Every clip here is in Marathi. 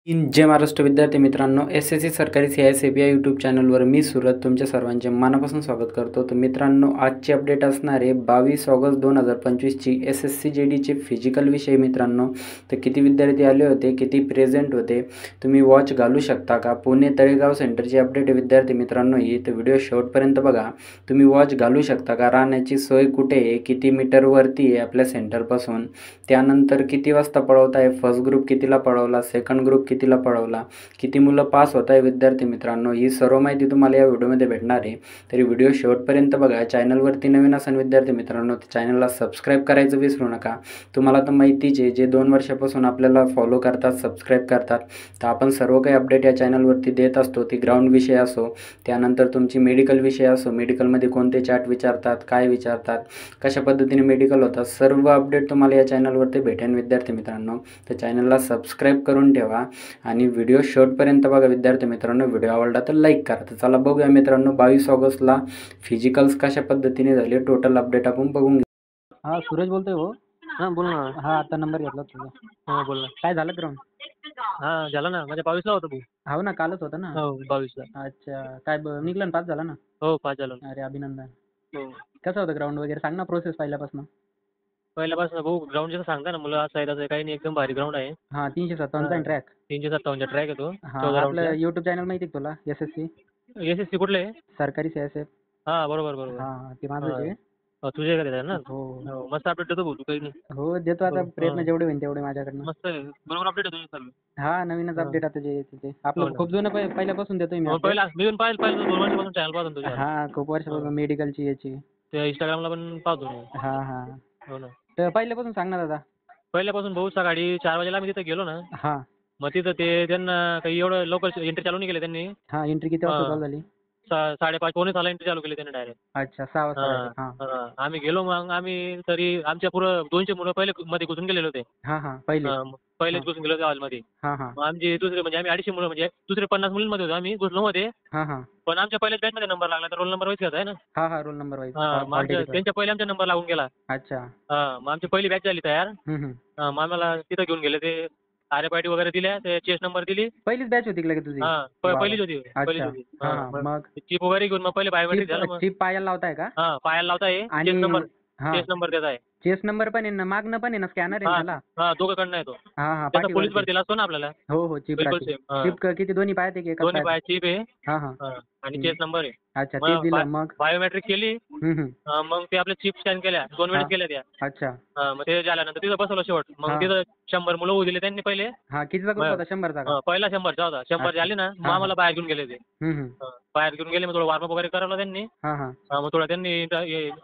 जय महाराष्ट्र विद्यार्थी मित्रांनो, एस-एस-सी सरकारी CISAP या यूट्यूब चॅनलवर मी सुरत तुमच्या सर्वांचे मनापासून स्वागत करतो. तर मित्रांनो, आजची अपडेट असणार आहे 22 ऑगस्ट 2025ची SSC JDचे फिजिकल विषय. मित्रांनो, तर किती विद्यार्थी आले होते, किती प्रेझेंट होते, तुम्ही वॉच घालू शकता का? पुणे तळेगाव सेंटरची अपडेट आहे विद्यार्थी मित्रांनो ही. तर व्हिडिओ शेवटपर्यंत बघा. तुम्ही वॉच घालू शकता का? राहण्याची सोय कुठे आहे, किती मीटरवरती आहे आपल्या सेंटरपासून, त्यानंतर किती वाजता पळवत आहे, फर्स्ट ग्रुप कितीला पळवला, सेकंड ग्रुप कितीला पळवला, किती मुलं पास होत आहे विद्यार्थी मित्रांनो, ही सर्व माहिती तुम्हाला या व्हिडिओमध्ये भेटणार आहे. तरी व्हिडिओ शेवटपर्यंत बघा. चॅनलवरती नवीन असाल विद्यार्थी मित्रांनो तर चॅनलला सबस्क्राईब करायचं विसरू नका. तुम्हाला तर माहितीच आहे, जे 2 वर्षापासून आपल्याला फॉलो करतात, सबस्क्राईब करतात, तर आपण सर्व काही अपडेट या चॅनलवरती देत असतो. ती ग्राउंड विषय असो, त्यानंतर तुमची मेडिकल विषय असो, मेडिकलमध्ये कोणते चार्ट विचारतात, काय विचारतात, कशा पद्धतीने मेडिकल होतात, सर्व अपडेट तुम्हाला या चॅनलवरती भेटेल विद्यार्थी मित्रांनो. तर चॅनलला सबस्क्राईब करून ठेवा आणि व्हिडिओ शेवटपर्यंत बघा विद्यार्थी मित्रांनो. व्हिडिओ आवडला तर लाईक करा. तर चला बघूया मित्रांनो, 22 ऑगस्टला फिजिकल्स कशा पद्धतीने झाले, टोटल अपडेट आपण बघून घेऊ. हा, सूरज बोलतोय हो. हा बोल ना. हा, आता नंबर घेतला तुझा. हा बोल ना. काय झालं ग्राउंड? हा झाला ना, माझ्या 22 ला होता भाऊ. हो ना, कालच होता ना. हो 22 ला. अच्छा, काय निघलं ना, पास झाला ना? हो 5 झालो. अरे अभिनंदन. हो कसं होतं ग्राउंड वगैरे, सांग ना प्रोसेस पहिल्यापासून. पहिल्यापासून भाऊ ग्राउंड जसं सांगता ना मुलं, असं आहे तसं आहे, काही नाही, एकदम भारी ग्राउंड आहे. हा, 357 ट्रॅक. 357 ट्रॅक आहे तो. हा, आपलं युट्यूब चॅनल माहिती आहे तुला, SSC SSC कुठले आहे? सरकारी CISAP. हा बरोबर बरोबर. हा, ते माझंच आहे. तुझे का ना. हो हो मस्त अपडेट देतो भाऊ तू, काही नाही. हो, देतो आता प्रयत्न जेवढे होईल तेवढे माझ्याकडनं. मस्त आहे, बरोबर अपडेट आहे तुझे सर्व. हा, नवीनच अपडेट आता जे येते ते आपलं खूप जुनं पहिल्यापासून देतोय मी update. पहिला मी पण पाहिलं 2 वर्षापासून चॅनल पाहतो तुझ्या. हा, खूप वर्षापासून मेडिकलची याची. ते इंस्टाग्रामला पण पाहतो मी. हा हा, हो ना. तर पहिल्यापासून सांग ना दादा. पहिल्यापासून भाऊ सकाळी 4 वाजेला आम्ही तिथे गेलो ना. हा मग तिथं ते त्यांना काही एवढं लवकर एंट्री चालू नाही केली त्यांनी. हा, एंट्री किती वाजता चालू झाली? 5:30 पावणे 6ला एंट्री चालू केली त्यांनी डायरेक्ट. अच्छा, 6 वाजता direct. हा आम्ही गेलो, मग आम्ही तरी आमच्या पुढं 200 मुलं पहिले मध्ये घुसून गेलेले होते. हा हा, पहिले. पहिलेच घुसून गेलो होते हॉलमध्ये. हा हा मग आमचे दुसरे म्हणजे आम्ही 250 मुलं, म्हणजे दुसरे 50 मुलींमध्ये होतो आम्ही घुसलो मध्ये. हा हा पण आमच्या पहिल्याच बॅचमध्ये नंबर लागला, तर रोल नंबर वाईज घेत आहे ना. हा हा, रोल नंबर वाईज. मग त्यांच्या पहिले आमचा नंबर लागून गेला. अच्छा. मग आमची पहिली बॅच झाली तयार. हम्म. मग आम्हाला तिथं घेऊन गेले, ते RFID वगैरे दिल्या, ते चेस्ट नंबर दिली. पहिलीच बॅच होती का तुझी? पहिलीच होती. अच्छा. हा, मग चिप वगैरे घेऊन मग पहिले बायोमेट्रिक झालं. मग चिप पायाला लावताय का? पायाला लावताय, आणि चेस्ट नंबर देत आहे. चेस्ट नंबर पण आहे ना, मागणं पण आहे ना, स्कॅनर आहे त्याला? दोघांकडनं आहे तो. हा हा, त्याचा पोलीस भरतीला असतो ना आपल्याला. हो हो, चिप बिलकुल राहते. सेम. चिप किती, दोन्ही पायात आहे की एका दोन्ही पायात? पाय चिप आहे. हा हा, आणि चेस्ट नंबर आहे. अच्छा, ते दिलं मग? बायोमेट्रिक केली. मग ते आपल्या चिप स्कॅन केल्या, 2 वेळेस केल्या त्या. अच्छा. मग ते झाल्यानंतर तिथं बसवलं शेवट. मग तिथं 100 मुलं होऊ दिले त्यांनी पहिले. हा, कितीचा ग्रुप होता? 100चा का? पहिला 100चा होता. 100 झाले ना, मग आम्हाला बाहेर घेऊन गेले ते. बाहेर घेऊन गेले, मग थोडं वॉर्मअप वगैरे करावलं त्यांनी. मग थोडं त्यांनी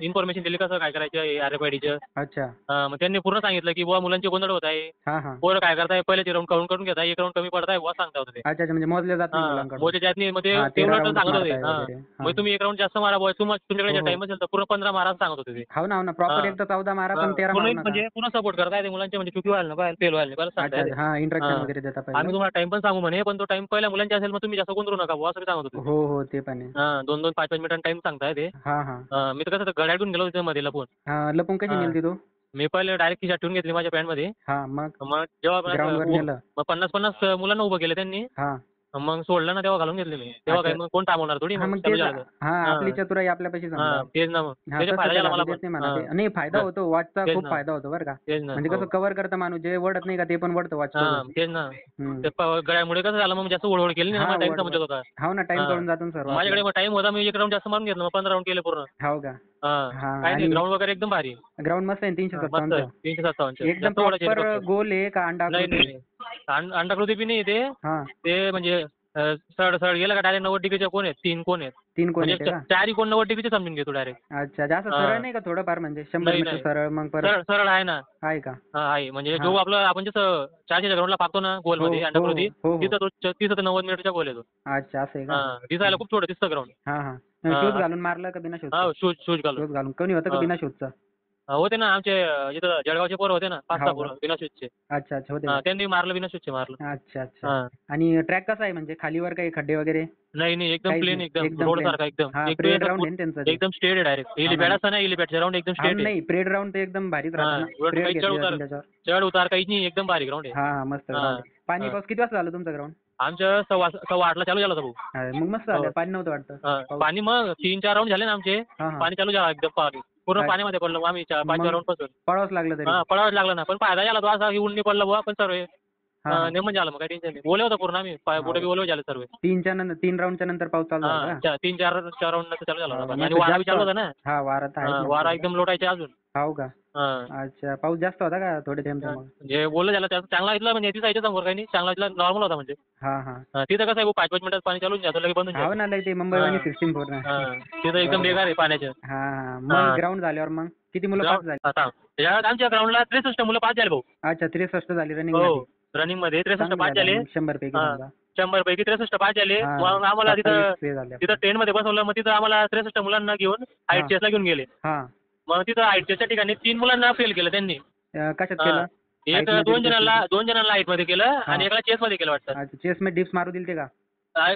इन्फॉर्मेशन दिली कसं काय करायचं RFIDचं. अच्छा. मग त्यांनी पूर्ण सांगितलं की बुवा मुलांचे गोंधळ होत आहे, हा हा, पोरं काय करताय, पहिल्याचे राऊंड करून घेत आहे, 1 राऊंड कमी पडत आहे, बुवा सांगता होते ते. अच्छा, म्हणजे मोजले जात नाही मुलांकडून. मोजे जात नाही. मग ते तेवढं उलट सांगत होते. वगैरे. मग तुम्ही 1 राऊंड जास्त मारा बुवा, तुमच्याकडे टाइम असेल तर पूर्ण 15 मारा सांगत होते ते. हो ना, प्रॉपर एकदा 14 मारा, पण 13 मारू नका. म्हणजे पूर्ण सपोर्ट करताय ते मुलांचे, म्हणजे चुकी व्हायला नाही, फेल व्हायला नाही, बरं सांगताय. हा, इंट्रॅक्शन वगैरे देता पाहिजे. आम्ही तुम्हाला टाइम पण सांगू म्हणे, पण तो टाइम पहिल्या मुलांचे असेल, मग तुम्ही जास्त गोंधळू नका बुवा, असं सांगत होते. हो हो, ते पण आहे. 2-2, 5-5 मिनिटांनी टाइम सांगताय ते. हा हा, मी तर कसं घड्याळून गेलो होतो मध्ये लपून. लपून कशी नेलती तू? मी पहिले डायरेक्ट खिशात ठेवून घेतली माझ्या पॅन्टमध्ये. हा, मग जेव्हा ग्राउंडवर नेलं. मग 50-50 मुलांना उभं केलं त्यांनी. हा, मग सोडलं ना, तेव्हा घालून घेतले मी. तेव्हा काय मग कोण थांबवणार थोडी. मग तेच. हा, आपली चतुराई आपल्यापाशी समजा. तेच ना. मग त्याचा फायदा झाला मला पण. नाही, फायदा होतो, वॉचचा खूप फायदा होतो बरं का. म्हणजे कसं कव्हर करतं माणूस, जे वडत नाही का ते पण वडतं वॉच. तेच ना. ते गळ्यामुळे कसं झालं, मग जास्त ओढवड केली नाही, टाइम समजत होता. हो ना, टाइम कळून जातो सर्व. माझ्याकडे मग टाइम होता, मी 1 राऊंड जास्त मारून घेतलं, मग 15 राऊंड केले पूर्ण. हो का? काय नाही, ग्राउंड वगैरे एकदम भारी. ग्राउंड मस्त आहे. 357. 357 एकदम प्रॉपर गोल आहे का अंडाकृती? नाही, अंडाकृती बी नाही ते म्हणजे सरळ गेलं का डायरेक्ट 90 डिग्रीच्या कोण आहेत, 3 कोण आहेत. 3 कोण आहेत का? 4 कोण 90 डिग्रीचे समजून घेतो डायरेक्ट. अच्छा, जास्त सरळ नाही का थोडंफार, म्हणजे 100 मीटर सरळ? मग परत सरळ आहे ना. आहे का? आहे, म्हणजे जो आपलं आपण जसं 400च्या ग्राउंडला पाहतो ना गोल मध्ये अंडाकृती, तिथं तर 90 मीटरच्या गोल येतो. अच्छा, असं आहे का? दिसायला खूप छोटं दिसतं ग्राउंड. हा हा, शूज घालून मारलं का बिना शूज? शूज घालून. शूज घालून. कोणी होतं का बिना शूजचा? होते ना आमचे इथं जळगावचे पोरं होते ना 5-6 हो का? पोरं विनाशूतचे. अच्छा अच्छा होते का? त्यांनी मारलं विनाशूतचे मारलं. अच्छा अच्छा. हां. आणि ट्रॅक कसा आहे म्हणजे खालीवर काही खड्डे वगैरे? नाही नाही एकदम काहीच प्लेन नाही. एकदम एकदम रोड plain. सारखा एकदम. हा एक परेड एकदम राऊंड आहे ना त्यांचं ते. एकदम स्ट्रेट आहे डायरेक्ट. हेलिपॅड असतं ना हेलिपॅडचं राऊंड एकदम हा स्ट्रेट आहे. नाही परेड राऊंड ते एकदम भारीच राहतं ना. एवढं परेड काही घेतली चढ जाते उतार त्याच्यावर. चढ उतार काहीच नाही एकदम बारीक ग्राउंड आहे. हा हा मस्त ग्राउंड आहे. पाणी हा. पाऊस किती वाजता झालं तुमचं ग्राउंड? आमचं 8:15 चालू झालं होतं भाऊ. मग मस्त झालं. पाणी नव्हतं वाटतं. पाऊस. पाणी मग 3-4 राऊंड झाले ना आमचे. हा हा. पाणी चालू झालं एकदम पाणी. पूर्ण अच्छा. पाण्यामध्ये पडलो मग आम्ही 5-6 मग राऊंड पासून. पळावंच लागलं तरी. पळावंच लागलं ना. पण फायदा झाला तो असा की ऊन नाही पडलं बुवा पण सर्व हा हा. नेमून झालं मग काही टेन्शन नाही. ओले होतं पूर्ण आम्ही. बोटं बी ओले झाले सर्व. 3 राऊंडच्या नंतर पाऊस चालू झाला का? 3-4 राऊंड नंतर चालू झाला हा, होता मग पाणी. आणि तर वारा बी जास्त चालू होता ना. हा वारा तर आहे. वारा एकदम लोटायचे अजून. हो का? हां. अच्छा पाऊस जास्त होता का थोडे थेंब मग? म्हणजे ओलं झालं त्याचं चांगला इथला म्हणजे दिसायचं समोर काही नाही. चांगला इथला नॉर्मल होता म्हणजे. हा हा. तिथं कसं आहे 5-5 मिनिटात पाणी चालून जातं लगेच बंद होऊन हो जातं. ना लय ते मुंबईवाणी हा. सिस्टीम पूर्ण. तिथं एकदम बेकार आहे पाण्याचं. हा हा. मग हा. ग्राउंड झाल्यावर मग किती मुलं पास झाली? आता त्याच्यात आमच्या ग्राउंडला 63 मुलं पास झाले भाऊ. अच्छा 63 झाली रनिंग हो मध्ये. रनिंग मध्ये 63 चांगलं पास झाले. झालं मग 100 पैकी हा. समजा. 100 पैकी 63 पास झाले. हा. मग आम्हाला 27 ते झाले. तिथं ट्रेनमध्ये बसवलं. मग तिथं आम्हाला 63 मुलांना घेऊन हाईट टेस्टला घेऊन गेले. हा. मग तिथं हाईट टेस्टच्या ठिकाणी 3 मुलांना फेल केलं त्यांनी. कशात हा. केलं? एक Height मध्ये 2 किती जणांना केलं? 2 जणांना हाईट मध्ये केलं आणि एकाला चेस मध्ये केलं वाटतं. अच्छा चेस मध्ये डिप्स मारू दिले ते का?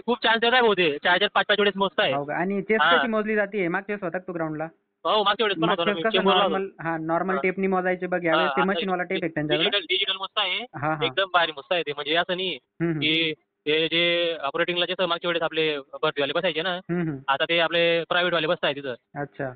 खूप चान्स देत आहे भाऊ ते. 4-5 वेळेस मोजत आहे. हो का? आणि चेस हा. कशी मोजली जाते? मागच्या वेळेस होता का तू ग्राउंडला? हो मागच्या वेळेस पण होतो ना मागच्या मी. वेळेस कसं चेंबूरला होतो. नॉर्मल हा नॉर्मल हा. टेपनी मोजायचे बघ यावेळेस ते मशीन वाला टेप आहे त्यांच्याकडे. डिजिटल मस्त आहे. हा हा. एकदम भारी मस्त आहे ते. म्हणजे असं नाही हम्म, की ते जे ऑपरेटिंगला जसं मागच्या वेळेस आपले भरतीवाले बसायचे ना. हम्म. आता ते आपले प्रायव्हेट वाले बसताय तिथं. अच्छा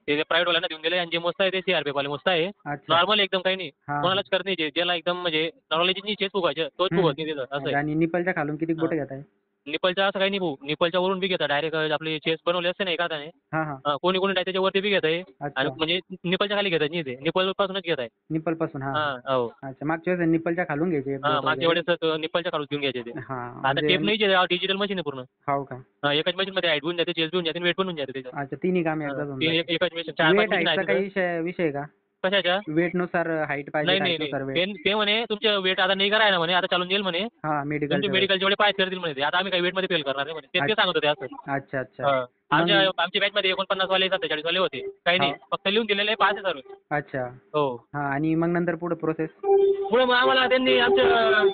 ते प्रायव्हेट वाल्यांना देऊन दिले आणि जे मस्त आहे ते सीआरपीएफ वाले मस्त आहे. अच्छा. नॉर्मल एकदम काही नाही. हा. कोणालाच करत नाही. ज्याला एकदम म्हणजे नॉलेज नाही चेस फुगायचं तोच फुगत नाही तिथं असं आहे. आणि निपलच्या खालून किती बोटे घेत आहे? निपलच्या असं काही नाही भाऊ. निपलच्या वरून बी घेतात डायरेक्ट आपले चेस बनवले असते ना एखाद्याने. हा हा. कोणी कोणी त्याच्यावरती बी घेत आहे. अच्छा. आणि म्हणजे निपलच्या खाली घेतात नाही ते. निपल पासूनच घेत आहे. निपल पासून हा. हो. अच्छा मागच्या वेळेस निपलच्या खालून घ्यायचे एक बोट मागच्या वगैरे. वेळेस निपलच्या खालून घेऊन घ्यायचे ते. हा आता म्हणजे टेप नाही डिजिटल मशीन आहे पूर्ण. हो का? एकाच मशीन मध्ये हाईट होऊन जाते चेस होऊन जाते वेट पण होऊन जाते त्याच्यात. अच्छा तिन्ही काम एकदाच होऊन जातं. एकाच मशीन 4-5 वेट मशीन हाईटचा काही आहेत. विषय का? कशाच्या? वेट नुसार हाईट पाहिजे नाही height नाही नुसार नाही. वेट. ते म्हणे तुमचं वेट आता नाही करायला म्हणे आता चालून येईल म्हणे. हा तुमचे मेडिकल. मेडिकल जेवढे पाय करतील म्हणे ते. आता आम्ही काही वेट मध्ये फेल करणार नाही म्हणे. ते सांगत होते असं. अच्छा अच्छा. आमच्या बॅच मध्ये 49 वाले 47 वाले होते. काही नाही फक्त लिहून दिलेले पास आहे सर्व. अच्छा. हो. हा आणि मग नंतर पुढे प्रोसेस? पुढे मग आम्हाला त्यांनी आमचं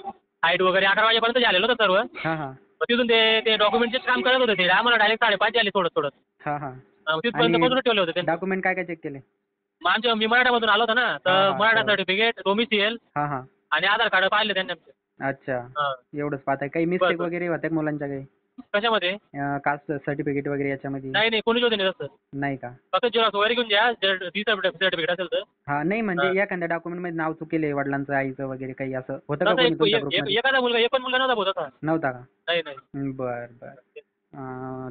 हाईट वगैरे 11 वाजेपर्यंत झालेलं होतं सर्व. हा हा. मग तिथून ते डॉक्युमेंटचेच काम करत होते ते. आम्हाला डायरेक्ट 5:30 झाले थोडं. हा हा. तिथपर्यंत आणि पोहोचून ठेवले होते ते. डॉक्युमेंट काय काय चेक केले? मग मी मराठामधून आलो होतो ना हा, तर हा, मराठा बरोबर. सर्टिफिकेट डोमिसियल हा हा. आणि आधार कार्ड पाहिले त्यांनी आमचे. अच्छा हा. एवढंच पाहताय. काही मिस्टेक बरं. वगैरे होत्या का मुलांच्या काही? कशामध्ये? कास्ट सर्टिफिकेट वगैरे याच्यामध्ये? नाही कोणीच होते नाही तसं. नाही का? फक्त जेव्हा वगैरे घेऊन द्या सर्टिफिकेट असेल तर. हा नाही म्हणजे एखाद्या डॉक्युमेंट मध्ये नाव चुकेले वडिलांचं आईचं वगैरे काही असं होतं का तसं कोणी तुमच्या ग्रुपमध्ये? एखादा मुलगा एक पण मुलगा नव्हता भाऊ तसा. नव्हता का? नाही. बर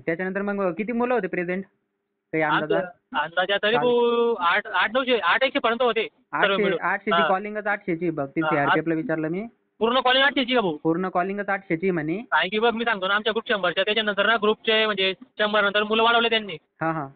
त्याच्यानंतर मग किती मुलं होते प्रेझेंट? काही अंदाजा? अंदाजा तरी भाऊ 800-900 पर्यंत होते सर्व मिळून. 800ची कॉलिंगच 800ची बघ ती सीआरपीएफला विचारलं मी. पूर्ण कॉलेज 800ची का भाऊ? पूर्ण कॉलिंगच 800ची म्हणे. कारण की बघ मी सांगतो ना आमच्या ग्रुप 100च्या त्याच्यानंतर ना ग्रुपचे म्हणजे 100 नंतर मुलं वाढवले त्यांनी. हा हा.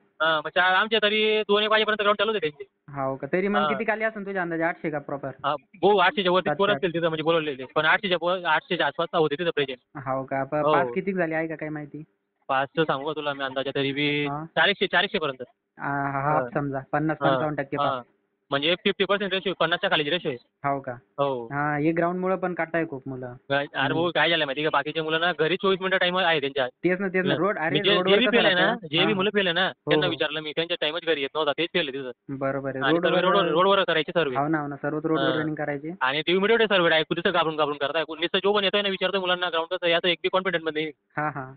मग आमच्या तरी 2-1 वाजेपर्यंत ग्राउंड चालू होते त्यांचे. हो का? तरी मग किती खाली असेल तुझ्या अंदाजे? 800 का प्रॉपर? भाऊ 800च्या वरती पोरं असतील तिथं म्हणजे बोलवलेले. पण 800च्या आसपास होते तिथं प्रेझेंट. हो का? पास किती झाली आहे का काही माहिती? पासचं सांगू का तुला मी अंदाजा तरी बी हा. 400 पर्यंत. हा समजा 50-55% पास. म्हणजे 50% रेशो 50च्या खाली रेशो आहे. हो का? हो. हा हे ग्राउंड मुळे पण काढताय खूप मुलं. अरे भाऊ काय झालं माहिती का बाकीच्या मुलांना घरी 24 मिनिटं टाइम आहे त्यांच्या. तेच ना रोड अरे जे रोडवर बी कसं फेल आहे ना राहतं? जे बी मुलं फेल आहे ना त्यांना हो. विचारलं मी त्यांच्या टाइमच घरी येत नव्हता तेच फेल आहे तिथं. बरोबर आहे. आणि सर्व रोडवर करायचे सर्व. हो ना सर्वच रोडवर रनिंग करायचे. आणि टीव्ही मध्ये सर्व आहे तिथं घाबरून करताय. नुसतं जो पण येतोय ना विचारतो मुलांना ग्राउंड कसं याचं एक बी कॉन्फिडन्स मध्ये. हा हा.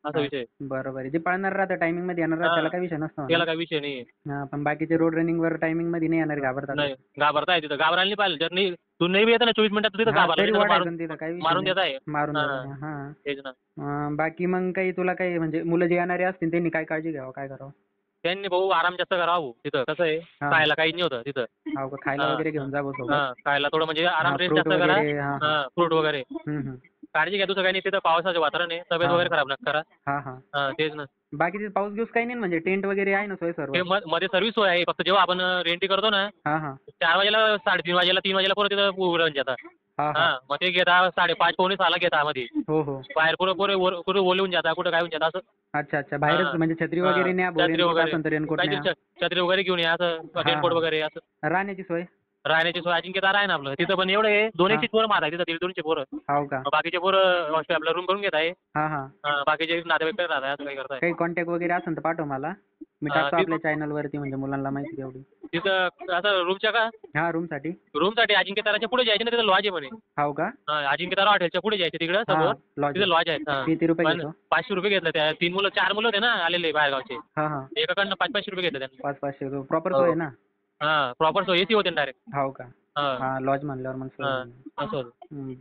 असा विषय. बरोबर आहे. जे पळणार राहतं टायमिंग मध्ये येणार राहतं त्याला काही विषय नसतो. त्याला काही विषय नाही. हा पण बाकीचे रोड रनिंग वर टायमिंग मध्ये नाही येणार घाबरतात. नाही घाबरताय तिथं घाबरायला नाही पाहिजे. जर नाही तू नाही बी येत ना 24 मिनिटात तिथं हा, तरी घाबरला वाढायचं तिथं काही विषय मारून नाही. देत आहे. मारून हा. देतात. हा. तेच ना. बाकी मग काही तुला काही म्हणजे मुलं जे येणारे असतील त्यांनी काय काळजी घ्यावं काय करावं? त्यांनी भाऊ आराम जास्त करावं तिथं कसं आहे हा. खायला काही नाही होतं तिथं. हो का? खायला हा. वगैरे घेऊन जा बसो. खायला थोडं म्हणजे आराम रेस्ट फ्रूट जास्त करा. वगैरे. हा. फ्रूट वगैरे हम्म. काळजी घ्या दुसरं काही नाही. तिथं पावसाचं वातावरण आहे तब्येत हा. वगैरे खराब नका करा. हा हा. तेच ना. बाकी तिथे पाऊस गिऊस काही नाही ना म्हणजे टेंट वगैरे आहे ना सोय सर्व? ते मध्ये सर्व्हिस सोय आहे फक्त जेव्हा आपण रेंटी करतो ना हा हा. 4 वाजेला 3:30 वाजेला 3 वाजेला परत तिथं उघडून जातात. मग ते घेता 5:30 पावणे 6ला घेता मध्ये. हो हो. बाहेर कुठे ओले जाता, कुठे काय होऊन जाता असं. अच्छा अच्छा. बाहेरच म्हणजे छत्री वगैरे न्या, छत्री वगैरे रेनकोट न्या. छत्री वगैरे घेऊन या, असं रेनकोट वगैरे असं. राहण्याची सोय? राहण्याची सोय अजिंक्य तारा आहे ना आपलं तिथं, पण एवढं आहे 200 पोरं मारा तिथं, 150 पोरं. हो का? बाकीचे पोरं आपला रूम करून घेत आहे. हा हा. बाकीचे नातेवाईक राहत आहे, असं काही करताय. काही कॉन्टॅक्ट वगैरे असेल तर पाठव मला, मी टाकतो आपल्या चॅनल वरती, म्हणजे मुलांना माहिती तेवढी. तिथं असं रूमच्या का? हा, रूम साठी. अजिंक्य ताराच्या पुढे जायचे ना, तिथं लॉज आहे म्हणे. हो का? अजिंक्य तारा हॉटेलच्या पुढे जायचे तिकडं समोर, तिथं लॉज आहे. किती रुपये घेतो? 500 रुपये घेतलं. त्या 4 मुलं होते ना आलेले बाहेरगावचे, हा हा. एकाकडनं 500 रुपये घेतले त्यांनी. 500 प्रॉपर सोय ना? प्रॉपर सोय एसी होते डायरेक्ट. हो का? हा, लॉज म्हणल्यावर मग असं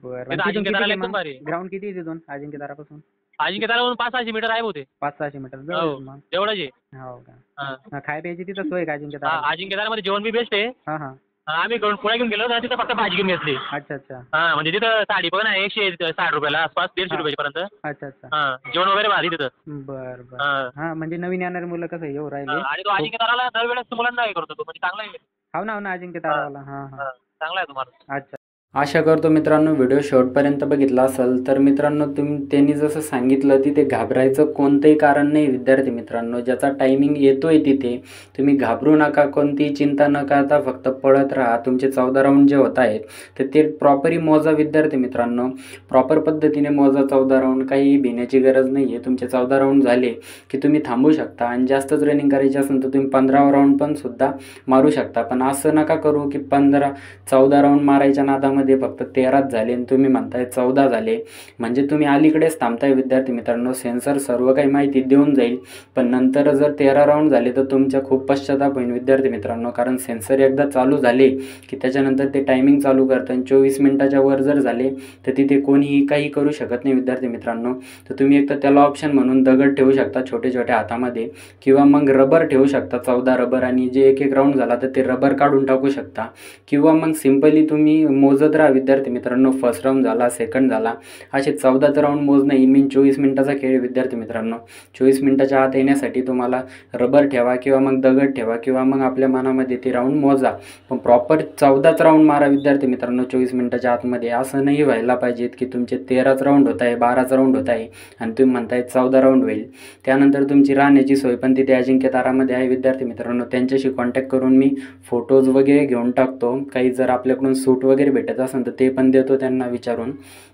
बरं. अजिंक्य ताराला एकदम भारी. ग्राउंड किती आहे तिथून अजिंक्य तारापासून? अजिंक्य तारावरून 500-600 मीटर आहे होते. 500-600 मीटर मग. तेवढंच आहे. हो का? खाय प्यायची तिथं सोय का अजिंक्य तारा? अजिंक्य तारामध्ये जेवण बी बेस्ट आहे. हा हा. आम्ही पोळ्या घेऊन गेलो ना, तिथं फक्त भाजी घेऊन घेतली. अच्छा अच्छा. म्हणजे तिथं साडी बघा ना, 160 रुपयाला आसपास, 150 रुपयापर्यंत. अच्छा अच्छा. जेवण वगैरे भारी तिथं. बरं बरं. हा, म्हणजे नवीन येणारे मुलं कसं येऊ राहिले. आणि तो अजिंक्य ताराला दरवेळेस मुलांना हे करतो तो, म्हणजे चांगला आहे. हो ना, हो ना, अजिंक्य तारावाला. हा हा. चांगला आहे तुम्हाला. अच्छा. आशा करतो मित्रांनो व्हिडिओ शेवटपर्यंत बघितला असेल. तर मित्रांनो त्यांनी जसं सांगितलं तिथे घाबरायचं कोणतंही कारण नाही विद्यार्थी मित्रांनो. ज्याचा टायमिंग येतोय तिथे तुम्ही घाबरू नका, कोणतीही चिंता न करता फक्त पळत राहा. तुमचे 14 राऊंड जे होत आहेत तर ते प्रॉपरली मोजा विद्यार्थी मित्रांनो, प्रॉपर पद्धतीने मोजा 14 राऊंड. काही भिण्याची गरज नाही आहे. तुमचे 14 राऊंड झाले की तुम्ही थांबू शकता, आणि जास्तच रनिंग करायची असेल तर तुम्ही 15 राऊंड पण सुद्धा मारू शकता. पण असं नका करू की 14 राऊंड मारायच्या नादामध्ये फक्त 13च झाले आणि तुम्ही म्हणताय 14 झाले, म्हणजे तुम्ही अलीकडेच थांबताय विद्यार्थी मित्रांनो. सेन्सर सर्व काही माहिती देऊन जाईल, पण नंतर जर 13 राऊंड झाले तर तुमच्या खूप पश्चाताप होईल विद्यार्थी मित्रांनो. कारण सेन्सर एकदा चालू झाले की त्याच्यानंतर ते टायमिंग चालू करतं, आणि 24 मिनिटाच्या वर जर झाले तर तिथे कोणीही काही करू शकत नाही विद्यार्थी मित्रांनो. तर तुम्ही एक तर त्याला ऑप्शन म्हणून दगड ठेवू शकता छोटे छोटे हातामध्ये, किंवा मग रबर ठेवू शकता, 14 रबर, आणि जे एक राऊंड झाला तर ते रबर काढून टाकू शकता. किंवा मग सिम्पली तुम्ही मोजत राहा विद्यार्थी मित्रांनो. फर्स्ट राऊंड झाला, सेकंड झाला, असे 14 राऊंड मोजणं ही 24 मिनिटाचा खेळ विद्यार्थी मित्रांनो. 24 मिनिटाच्या आत येण्यासाठी तुम्हाला रबर ठेवा, किंवा मग दगड ठेवा, किंवा मग आपल्या मनामध्ये ते राऊंड मोजा, पण प्रॉपर 14 राऊंड मारा विद्यार्थी मित्रांनो 24 मिनिटाच्या आतमध्ये. असं नाही व्हायला पाहिजेत की तुमचे 13 राऊंड होत आहे, 12 राऊंड होत आहे आणि तुम्ही म्हणताय 14 राऊंड होईल. त्यानंतर तुमची राहण्याची सोय पण तिथे अजिंक्य तारामध्ये आहे विद्यार्थी मित्रांनो. त्यांच्याशी कॉन्टॅक्ट करून मी फोटोज वगैरे घेऊन टाकतो. काही जर आपल्याकडून सूट वगैरे भेटत असेल तर ते पण देतो त्यांना विचारून.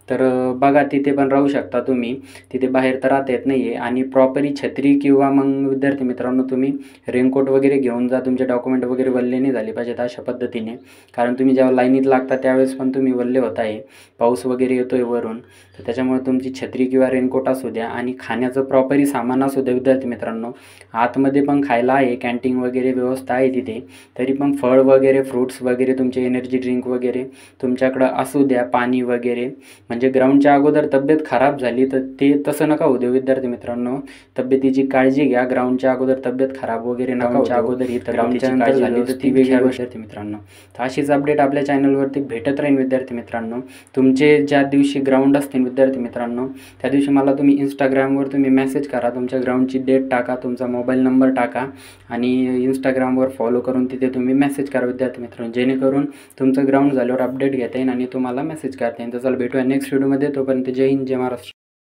तर बघा तिथे पण राहू शकता तुम्ही, तिथे बाहेर तर राहता येत नाही आहे. आणि प्रॉपरी छत्री किंवा मग विद्यार्थी मित्रांनो तुम्ही रेनकोट वगैरे घेऊन जा, तुमचे डॉक्युमेंट वगैरे वल्ले नाही झाले पाहिजेत अशा पद्धतीने. कारण तुम्ही जेव्हा लाईनीत लागता त्यावेळेस पण तुम्ही वल्ले होत आहे, पाऊस वगैरे येतोय वरून, तर त्याच्यामुळे तुमची छत्री किंवा रेनकोट असू द्या. आणि खाण्याचं प्रॉपरी सामान असू द्या विद्यार्थी मित्रांनो. आतमध्ये पण खायला आहे, कॅन्टीन वगैरे व्यवस्था आहे तिथे, तरी पण फळ वगैरे, फ्रूट्स वगैरे, तुमचे एनर्जी ड्रिंक वगैरे तुमच्याकडं असू द्या, पाणी वगैरे. म्हणजे ग्राउंडच्या अगोदर तब्येत खराब झाली तर ते तसं नका होऊ दे विद्यार्थी मित्रांनो. तब्येतीची काळजी घ्या. ग्राउंडच्या अगोदर तब्येत खराब वगैरे नका होऊ अगोदर, ही ग्राउंडच्या नंतर झाली तर ती वेगळी विद्यार्थी मित्रांनो. तर अशीच अपडेट आपल्या चॅनलवरती भेटत राहील विद्यार्थी मित्रांनो. तुमचे ज्या दिवशी ग्राउंड असतील विद्यार्थी मित्रांनो त्या दिवशी मला तुम्ही इंस्टाग्रामवर तुम्ही मेसेज करा, तुमच्या ग्राउंडची डेट टाका, तुमचा मोबाईल नंबर टाका, आणि इंस्टाग्रामवर फॉलो करून तिथे तुम्ही मेसेज करा विद्यार्थी मित्रांनो, जेणेकरून तुमचं ग्राउंड झाल्यावर अपडेट घेता येईल आणि तुम्हाला मेसेज करता येईल. तर चला भेटूया नेक्स्ट व्हिडिओमध्ये. तोपर्यंत जय हिंद, जय महाराष्ट्र.